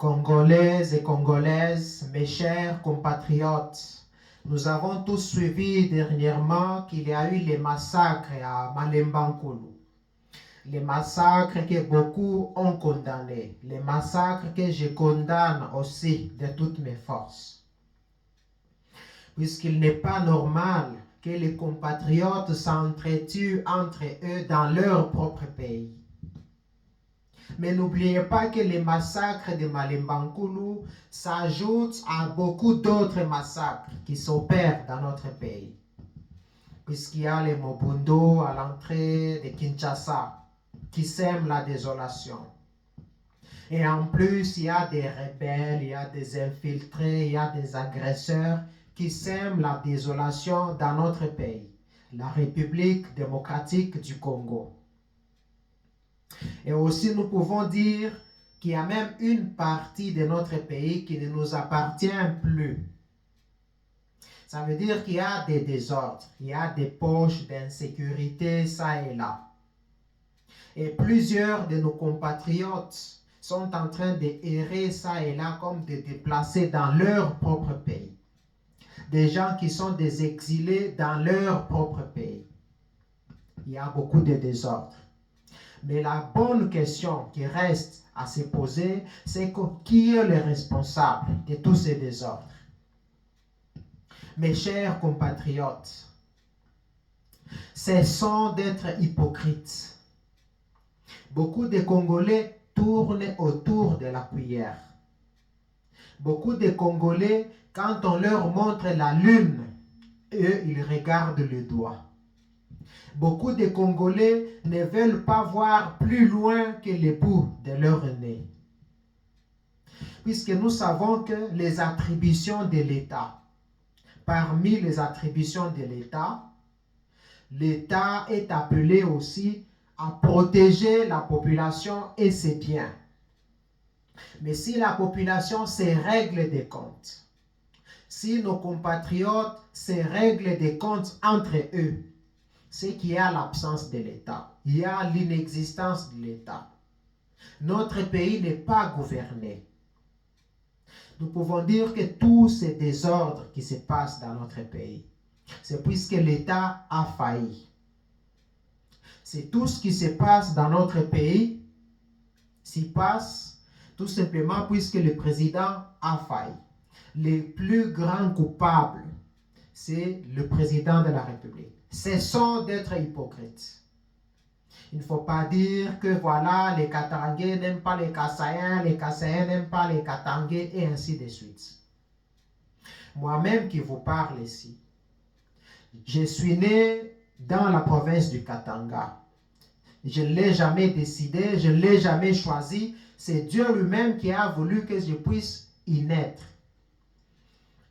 Congolaises et Congolaises, mes chers compatriotes, nous avons tous suivi dernièrement qu'il y a eu les massacres à Malemba-Nkulu. Les massacres que beaucoup ont condamnés. Les massacres que je condamne aussi de toutes mes forces. Puisqu'il n'est pas normal que les compatriotes s'entretuent entre eux dans leur propre pays. Mais n'oubliez pas que les massacres de Malemba-Nkulu s'ajoutent à beaucoup d'autres massacres qui s'opèrent dans notre pays. Puisqu'il y a les Mobundo à l'entrée de Kinshasa qui sèment la désolation. Et en plus, il y a des rebelles, il y a des infiltrés, il y a des agresseurs qui sèment la désolation dans notre pays, la République démocratique du Congo. Et aussi, nous pouvons dire qu'il y a même une partie de notre pays qui ne nous appartient plus. Ça veut dire qu'il y a des désordres, il y a des poches d'insécurité ça et là. Et plusieurs de nos compatriotes sont en train d'errer ça et là comme de déplacer dans leur propre pays. Des gens qui sont des exilés dans leur propre pays. Il y a beaucoup de désordres. Mais la bonne question qui reste à se poser, c'est qui est le responsable de tous ces désordres? Mes chers compatriotes, cessons d'être hypocrites. Beaucoup de Congolais tournent autour de la cuillère. Beaucoup de Congolais, quand on leur montre la lune, eux, ils regardent le doigt. Beaucoup de Congolais ne veulent pas voir plus loin que le bout de leur nez. Puisque nous savons que les attributions de l'État, parmi les attributions de l'État, l'État est appelé aussi à protéger la population et ses biens. Mais si la population se règle des comptes, si nos compatriotes se règlent des comptes entre eux, c'est qu'il y a l'absence de l'État. Il y a l'inexistence de l'État. Notre pays n'est pas gouverné. Nous pouvons dire que tous ces désordres qui se passent dans notre pays, c'est puisque l'État a failli. C'est tout ce qui se passe dans notre pays s'y passe tout simplement puisque le président a failli. Le plus grand coupable, c'est le président de la République. Cessons d'être hypocrites. Il ne faut pas dire que voilà, les Katangais n'aiment pas les Kassaïens n'aiment pas les Katangais, et ainsi de suite. Moi-même qui vous parle ici, je suis né dans la province du Katanga. Je ne l'ai jamais décidé, je ne l'ai jamais choisi. C'est Dieu lui-même qui a voulu que je puisse y naître.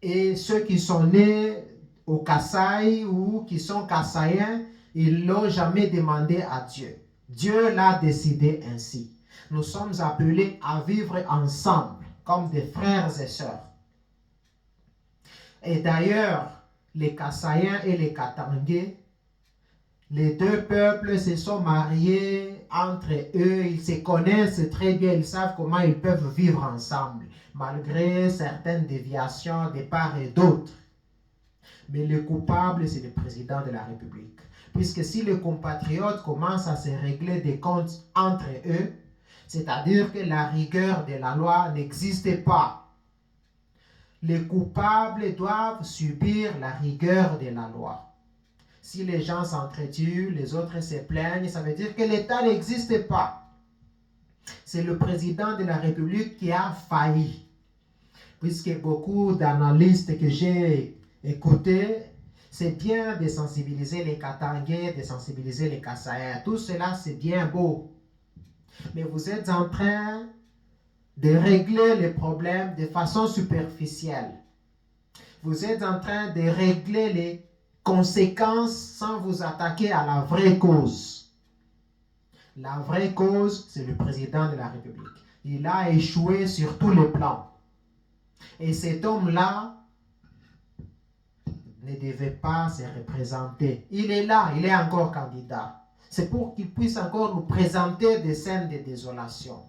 Et ceux qui sont nés au Kasaï ou qui sont Kassaïens, ils ne l'ont jamais demandé à Dieu. Dieu l'a décidé ainsi. Nous sommes appelés à vivre ensemble comme des frères et sœurs. Et d'ailleurs, les Kassaïens et les Katangais, les deux peuples se sont mariés entre eux, ils se connaissent très bien, ils savent comment ils peuvent vivre ensemble, malgré certaines déviations de part et d'autre. Mais le coupable, c'est le président de la République. Puisque si les compatriotes commencent à se régler des comptes entre eux, c'est-à-dire que la rigueur de la loi n'existe pas. Les coupables doivent subir la rigueur de la loi. Si les gens s'entretuent, les autres se plaignent, ça veut dire que l'État n'existe pas. C'est le président de la République qui a failli. Puisque beaucoup d'analystes que j'ai écoutés, c'est bien de sensibiliser les Katangais, de sensibiliser les Kassaïens. Tout cela, c'est bien beau. Mais vous êtes en train de régler les problèmes de façon superficielle. Vous êtes en train de régler les conséquences sans vous attaquer à la vraie cause. La vraie cause, c'est le président de la République. Il a échoué sur tous les plans. Et cet homme-là ne devait pas se représenter. Il est là, il est encore candidat. C'est pour qu'il puisse encore nous présenter des scènes de désolation.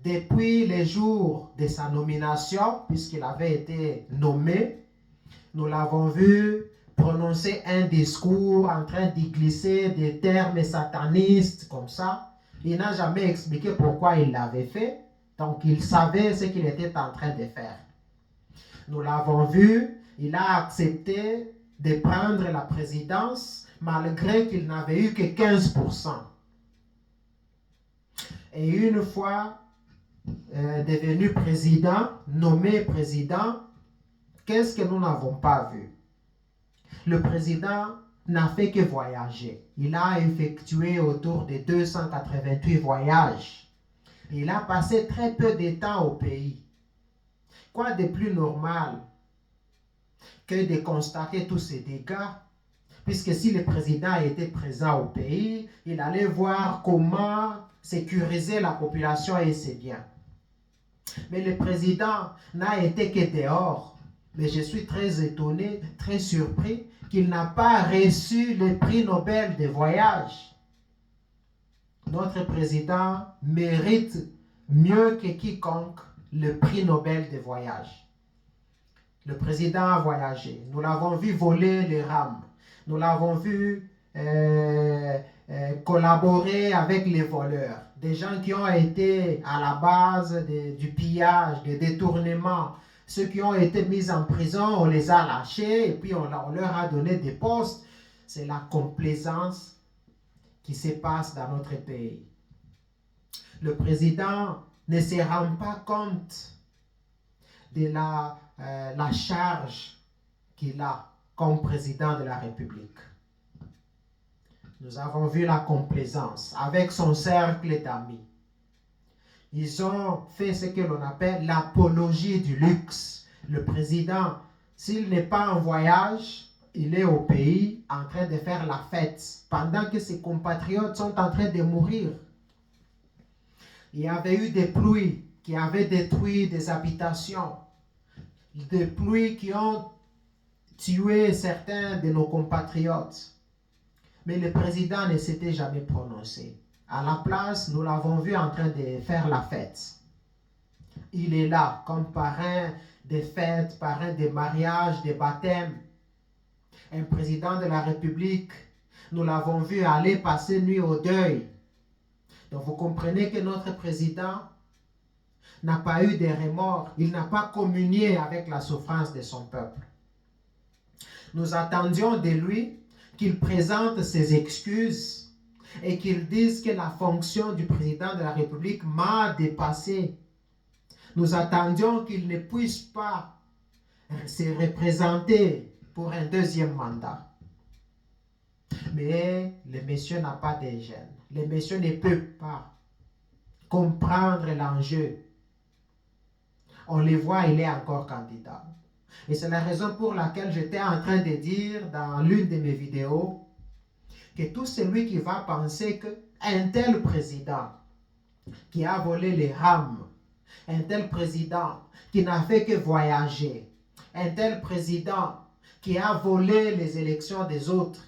depuis les jours de sa nomination, puisqu'il avait été nommé, nous l'avons vu prononcer un discours en train d'y glisser des termes satanistes comme ça. Il n'a jamais expliqué pourquoi il l'avait fait. Donc il savait ce qu'il était en train de faire. Nous l'avons vu, il a accepté de prendre la présidence malgré qu'il n'avait eu que 15%. Et une fois devenu président, nommé président, qu'est-ce que nous n'avons pas vu? Le président n'a fait que voyager. Il a effectué autour de 288 voyages. Il a passé très peu de temps au pays. Quoi de plus normal que de constater tous ces dégâts? Puisque si le président était présent au pays, il allait voir comment sécuriser la population et ses biens. Mais le président n'a été que dehors. Mais je suis très étonné, très surpris qu'il n'a pas reçu le prix Nobel de voyage. Notre président mérite mieux que quiconque le prix Nobel de voyage. Le président a voyagé. Nous l'avons vu voler les rames. Nous l'avons vu collaborer avec les voleurs. Des gens qui ont été à la base du pillage, des détournements. Ceux qui ont été mis en prison, on les a lâchés et puis on leur a donné des postes. C'est la complaisance qui se passe dans notre pays. Le président ne se rend pas compte de la charge qu'il a comme président de la République. Nous avons vu la complaisance avec son cercle d'amis. Ils ont fait ce que l'on appelle l'apologie du luxe. Le président, s'il n'est pas en voyage, il est au pays en train de faire la fête pendant que ses compatriotes sont en train de mourir. Il y avait eu des pluies qui avaient détruit des habitations, des pluies qui ont tué certains de nos compatriotes. Mais le président ne s'était jamais prononcé. À la place, nous l'avons vu en train de faire la fête. Il est là comme parrain des fêtes, parrain des mariages, des baptêmes. Un président de la République, nous l'avons vu aller passer nuit au deuil. Donc vous comprenez que notre président n'a pas eu de remords. Il n'a pas communié avec la souffrance de son peuple. Nous attendions de lui qu'il présente ses excuses et qu'il dise que la fonction du président de la République m'a dépassé. Nous attendions qu'il ne puisse pas se représenter pour un deuxième mandat. Mais le monsieur n'a pas de gêne. Le monsieur ne peut pas comprendre l'enjeu. On le voit, il est encore candidat. Et c'est la raison pour laquelle j'étais en train de dire dans l'une de mes vidéos que tout celui qui va penser qu'un tel président qui a volé les rames, un tel président qui n'a fait que voyager, un tel président qui a volé les élections des autres,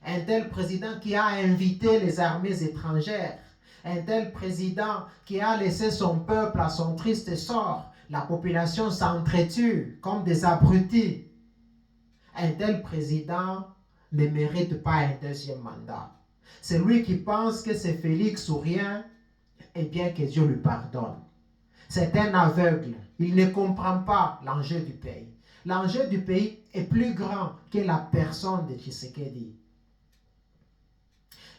un tel président qui a invité les armées étrangères, un tel président qui a laissé son peuple à son triste sort, la population s'entretue comme des abrutis. Un tel président ne mérite pas un deuxième mandat. Celui qui pense que c'est Félix ou rien, eh bien que Dieu lui pardonne. C'est un aveugle. Il ne comprend pas l'enjeu du pays. L'enjeu du pays est plus grand que la personne de Tshisekedi.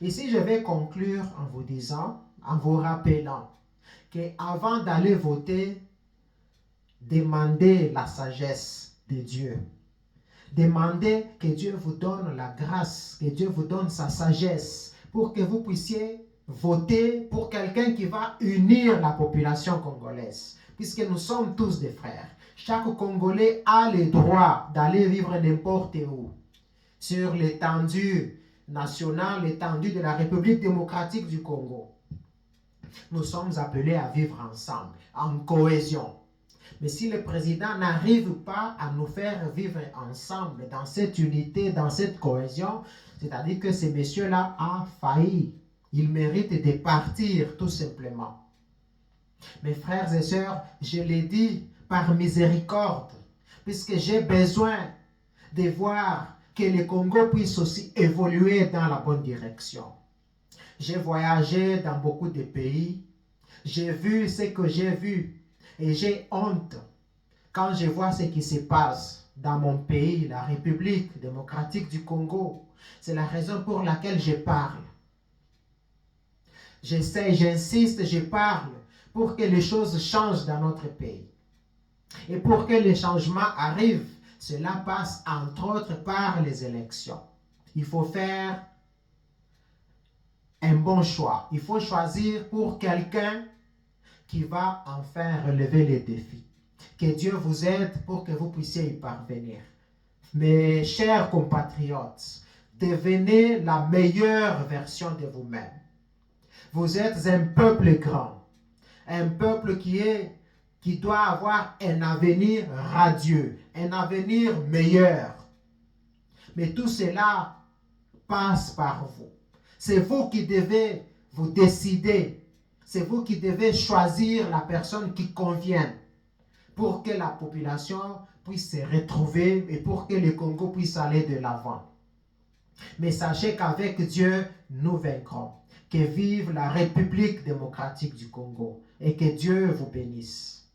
Ici, je vais conclure en vous disant, en vous rappelant qu'avant d'aller voter, demandez la sagesse de Dieu. Demandez que Dieu vous donne la grâce, que Dieu vous donne sa sagesse pour que vous puissiez voter pour quelqu'un qui va unir la population congolaise. Puisque nous sommes tous des frères. Chaque Congolais a le droit d'aller vivre n'importe où. Sur l'étendue nationale, l'étendue de la République démocratique du Congo. Nous sommes appelés à vivre ensemble, en cohésion. Mais si le président n'arrive pas à nous faire vivre ensemble dans cette unité, dans cette cohésion, c'est-à-dire que ce monsieur-là a failli. Il mérite de partir tout simplement. Mes frères et sœurs, je l'ai dit par miséricorde, puisque j'ai besoin de voir que le Congo puisse aussi évoluer dans la bonne direction. J'ai voyagé dans beaucoup de pays, j'ai vu ce que j'ai vu et j'ai honte quand je vois ce qui se passe dans mon pays, la République démocratique du Congo. C'est la raison pour laquelle je parle. J'essaie, j'insiste, je parle pour que les choses changent dans notre pays. Et pour que les changements arrivent, cela passe entre autres par les élections. Il faut faire un bon choix. Il faut choisir pour quelqu'un qui va enfin relever les défis. Que Dieu vous aide pour que vous puissiez y parvenir. Mes chers compatriotes, devenez la meilleure version de vous-même. Vous êtes un peuple grand, un peuple qui doit avoir un avenir radieux, un avenir meilleur. Mais tout cela passe par vous. C'est vous qui devez vous décider. C'est vous qui devez choisir la personne qui convient pour que la population puisse se retrouver et pour que le Congo puisse aller de l'avant. Mais sachez qu'avec Dieu, nous vaincrons. Que vive la République démocratique du Congo et que Dieu vous bénisse.